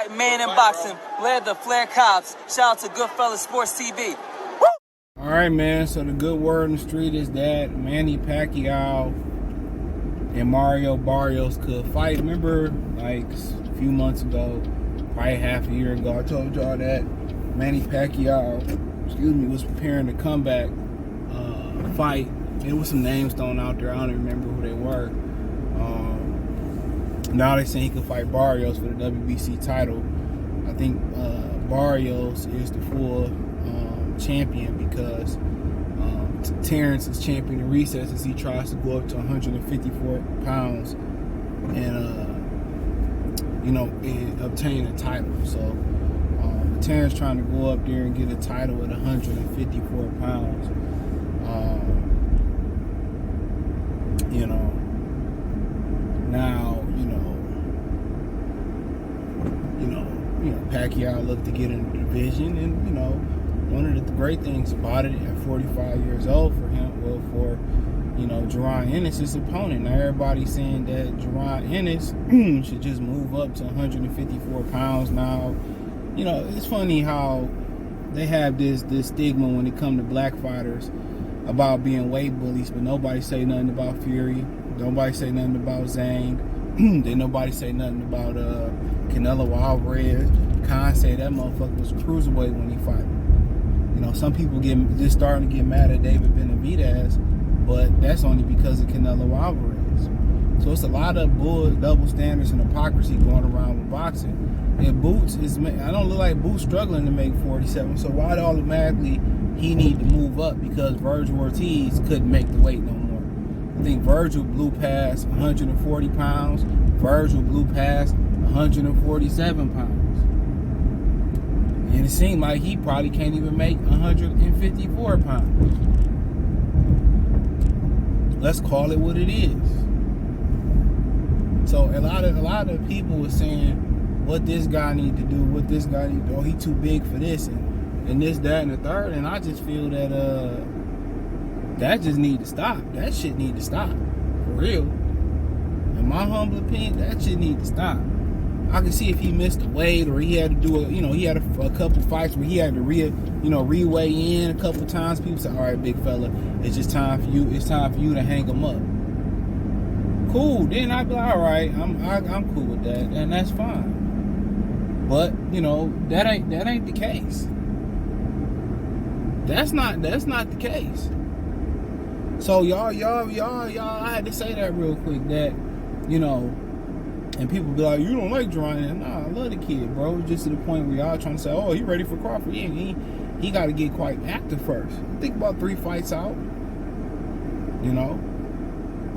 fight man in boxing, led the Flair Cops. Shout out to Goodfellas Sports TV. All right, man. So the good word in the street is that Manny Pacquiao and Mario Barrios could fight. Remember, like a few months ago, probably half a year ago, I told y'all that Manny Pacquiao, was preparing to come back fight. There was some names thrown out there. I don't even remember who they were. Now they're saying he could fight Barrios for the WBC title. I think Barrios is the full champion because Terrence is champion in recess as he tries to go up to 154 pounds and and obtain a title. So Terrence trying to go up there and get a title at 154 pounds. Now Pacquiao looked to get in the division, and one of the great things about it at 45 years old for him, for Jerron Ennis, his opponent. Now everybody's saying that Jerron Ennis should just move up to 154 pounds now. It's funny how they have this stigma when it comes to black fighters about being weight bullies, but nobody say nothing about Fury. Nobody say nothing about Zhang. Then nobody say nothing about Canelo Alvarez. Khan say that motherfucker was cruiserweight when he fought. Some people just starting to get mad at David Benavidez, but that's only because of Canelo Alvarez. So it's a lot of double standards and hypocrisy going around with boxing. And Boots I don't look like Boots struggling to make 47. So why automatically he need to move up because Virgil Ortiz couldn't make the weight no more? I think Virgil blew past 140 pounds. Virgil blew past 147 pounds. And it seemed like he probably can't even make 154 pounds. Let's call it what it is. So a lot of people were saying what this guy need to do, what this guy need to do. Oh, he too big for this and this, that, and the third. And I just feel that that just need to stop. That shit need to stop. For real. In my humble opinion, that shit need to stop. I can see if he missed the weight or he had to do he had a couple fights where he had to re-weigh in a couple times. People say, all right, big fella, it's just time for you. It's time for you to hang him up. Cool. Then I'd be like, all right, I'm cool with that, and that's fine. But that ain't the case. That's not the case. So y'all, I had to say that real quick that and people be like, you don't like Jerron. Nah, I love the kid, bro. Just to the point where y'all trying to say, oh, he ready for Crawford. Yeah, he got to get quite active first. Think about 3 fights out.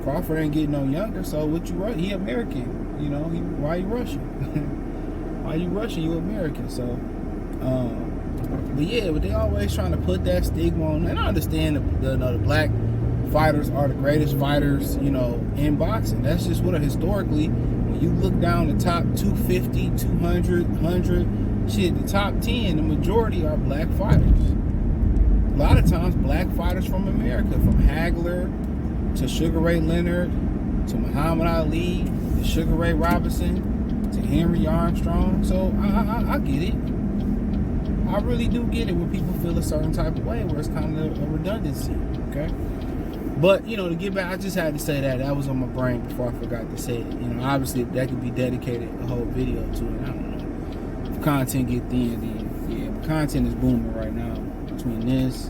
Crawford ain't getting no younger, so what you rush? He American. Why you rushing? Why you rushing? You American. So, but they always trying to put that stigma on. And I understand the black fighters are the greatest fighters, in boxing. That's just what historically, when you look down the top 250, 200, 100, shit, the top 10, the majority are black fighters. A lot of times, black fighters from America, from Hagler to Sugar Ray Leonard to Muhammad Ali to Sugar Ray Robinson to Henry Armstrong. So I get it. I really do get it when people feel a certain type of way where it's kind of a redundancy, okay? But, to get back, I just had to say that was on my brain before I forgot to say it. Obviously that could be dedicated a whole video to it. I don't know. If content get thin, then yeah, but content is booming right now between this,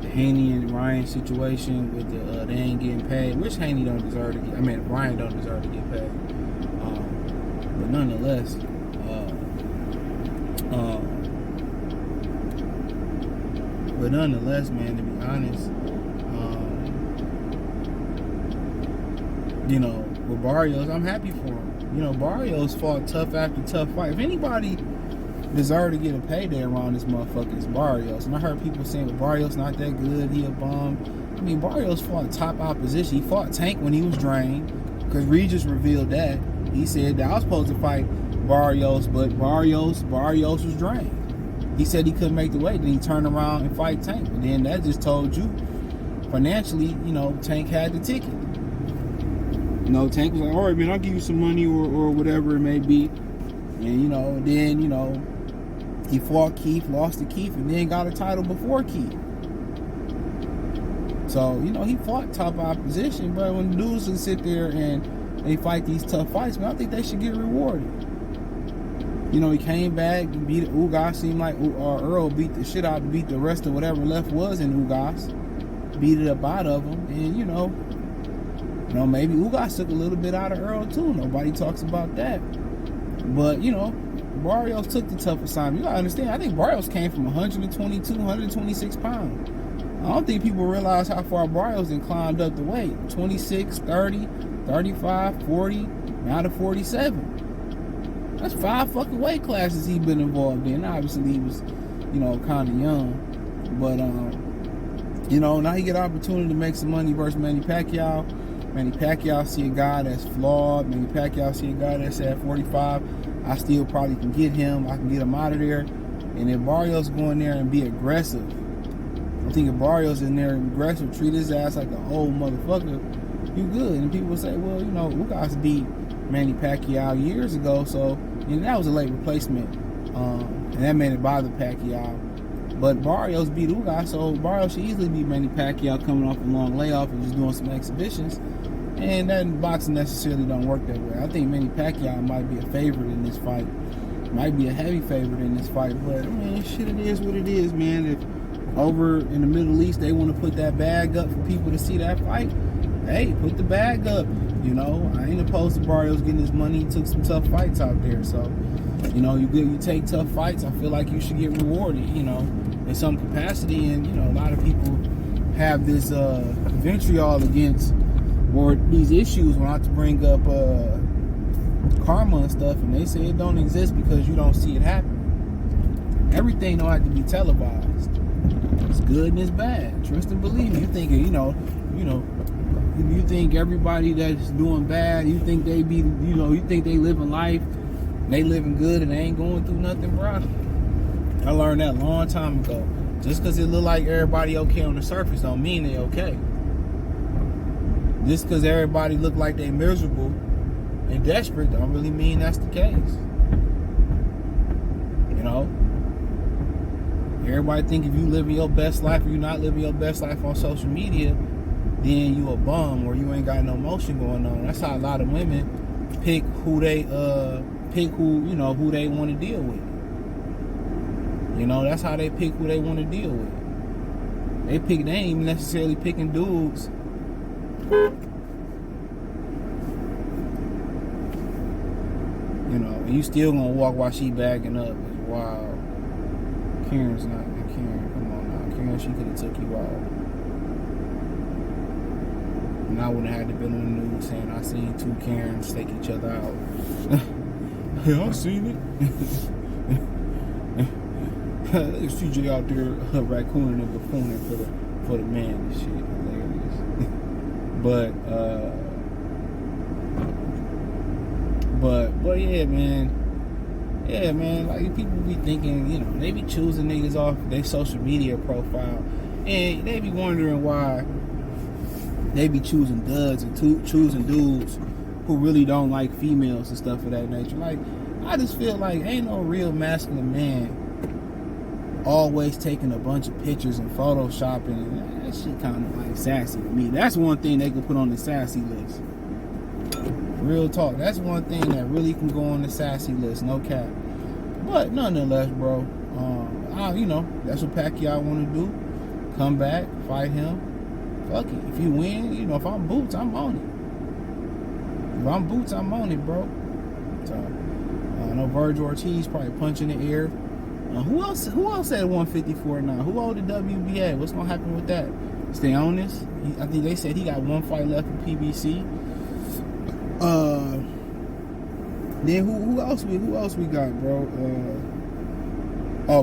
the Haney and Ryan situation with they ain't getting paid, which Haney don't deserve to get. Ryan don't deserve to get paid. But nonetheless, man, to be honest, with Barrios, I'm happy for him. Barrios fought tough after tough fight. If anybody deserve to get a payday around this motherfucker, it's Barrios. And I heard people saying, well, Barrios not that good, he a bum. Barrios fought top opposition. He fought Tank when he was drained, because Regis revealed that. He said that I was supposed to fight Barrios, but Barrios was drained. He said he couldn't make the weight, then he turned around and fight Tank. But then that just told you, financially, Tank had the ticket. Tank was like, all right, man, I'll give you some money or whatever it may be. And, then, he fought Keith, lost to Keith, and then got a title before Keith. So, he fought top opposition, but when dudes can sit there and they fight these tough fights, man, I think they should get rewarded. He came back and beat Ugas. Seemed like Earl beat the shit out, beat the rest of whatever left was in Ugas. Beat it up out of him. And, maybe Ugas took a little bit out of Earl, too. Nobody talks about that. But, Barrios took the tough assignment. You gotta understand, I think Barrios came from 122, 126 pounds. I don't think people realize how far Barrios then climbed up the weight. 26, 30, 35, 40, now to 47. That's 5 fucking weight classes he's been involved in. Obviously, he was, kind of young. But, now he get an opportunity to make some money versus Manny Pacquiao. Manny Pacquiao see a guy that's flawed. Manny Pacquiao see a guy that's at 45. I still probably can get him. I can get him out of there. And if Barrios go in there and be aggressive, I think if Barrios in there and aggressive, treat his ass like an old motherfucker, you good. And people say, well, Ugas beat Manny Pacquiao years ago, so that was a late replacement. And that made it bother Pacquiao. But Barrios beat Ugas, so Barrios should easily beat Manny Pacquiao coming off a long layoff and just doing some exhibitions. And that in boxing necessarily don't work that way. I think Manny Pacquiao might be a favorite in this fight. Might be a heavy favorite in this fight. But, shit, it is what it is, man. If over in the Middle East they want to put that bag up for people to see that fight, hey, put the bag up. I ain't opposed to Barrios getting his money. He took some tough fights out there. So, you take tough fights. I feel like you should get rewarded, in some capacity. And, a lot of people have this vitriol against or these issues when I have to bring up karma and stuff. And they say it don't exist because you don't see it happen. Everything don't have to be televised. It's good and it's bad. Trust and believe me. You think, you think everybody that's doing bad, you think they be, you think they living life, they living good and they ain't going through nothing, bro. I learned that a long time ago. Just because it look like everybody okay on the surface don't mean they okay. Just because everybody look like they miserable and desperate don't really mean that's the case. Everybody think if you living your best life or you not living your best life on social media, then you a bum or you ain't got no motion going on. That's how a lot of women pick who they who they want to deal with. That's how they pick who they want to deal with. They ain't even necessarily picking dudes. And you still gonna walk while she bagging up. It's wild. Karen's not. Karen, come on now. Karen, she could have took you out. And I wouldn't have had to been on the news saying I seen 2 Karens take each other out. Yeah, I seen it. There's CJ out there raccooning and buffooning for the man and shit. Hilarious. But yeah, man. Yeah, man. Like people be thinking, they be choosing niggas off their social media profile, and they be wondering why they be choosing duds and choosing dudes who really don't like females and stuff of that nature. Like, I just feel like ain't no real masculine man always taking a bunch of pictures and photoshopping, and that shit kind of like sassy to me. That's one thing they could put on the sassy list. Real talk. That's one thing that really can go on the sassy list, no cap. But nonetheless, bro, that's what Pacquiao want to do. Come back, fight him. Fuck it. If you win, if I'm Boots, I'm on it. If I'm Boots, I'm on it, bro. So, I know Virgil Ortiz probably punching the air. Who else at 154 now? Who owed the WBA? What's gonna happen with that? Stay on this. I think they said he got 1 fight left in PBC. Then who else we got, bro?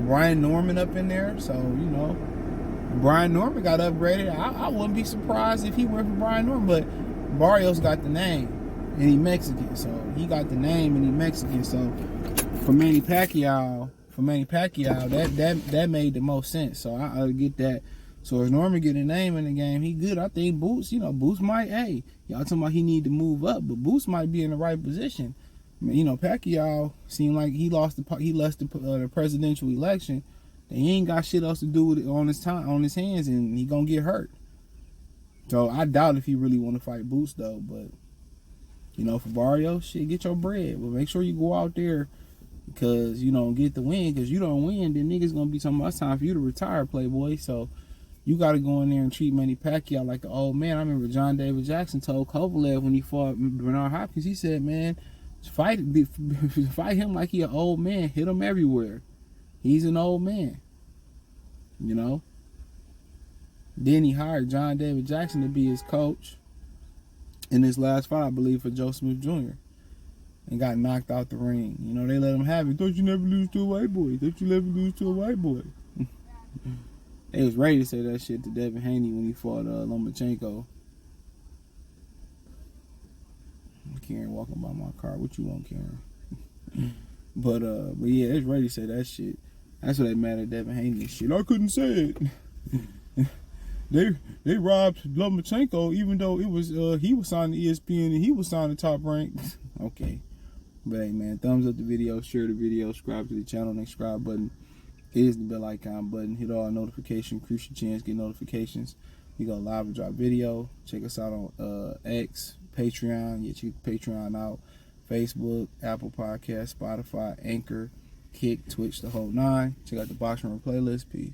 Brian Norman up in there. So Brian Norman got upgraded. I wouldn't be surprised if he went for Brian Norman, but Barrios got the name and he Mexican, so he got the name and he Mexican. So for Manny Pacquiao, that made the most sense. So I get that. So as Norman get a name in the game, he good. I think Boots, Boots might, y'all talking about he need to move up, but Boots might be in the right position. You know, Pacquiao seemed like he lost the presidential election. He ain't got shit else to do with it on his hands, and he gonna get hurt. So I doubt if he really want to fight Boots though. But you know, for Barrios, shit, get your bread, but make sure you go out there because you don't get the win. Because you don't win, then niggas gonna be talking about it's time for you to retire, Playboy. So you got to go in there and treat Manny Pacquiao like an old man. I remember John David Jackson told Kovalev when he fought Bernard Hopkins, he said, man, fight him like he an old man. Hit him everywhere. He's an old man. You know? Then he hired John David Jackson to be his coach in his last fight, I believe, for Joe Smith Jr. and got knocked out the ring. You know, they let him have it. Don't you never lose to a white boy? Don't you never lose to a white boy? They was ready to say that shit to Devin Haney when he fought Lomachenko. Karen walking by my car. What you want, Karen? but yeah, it's ready to say that shit. That's why they mad at Devin Haney and shit. I couldn't say it. they robbed Lomachenko even though it was he was signed to ESPN and he was signed to Top Rank. Okay. But hey man, thumbs up the video, share the video, subscribe to the channel, and subscribe button. Hit the bell icon button, hit all notifications, increase your chance, get notifications. We go live and drop video. Check us out on X, Patreon. Yeah, check Patreon out. Facebook, Apple Podcasts, Spotify, Anchor, Kick, Twitch, the whole 9. Check out the Box Room playlist. Peace.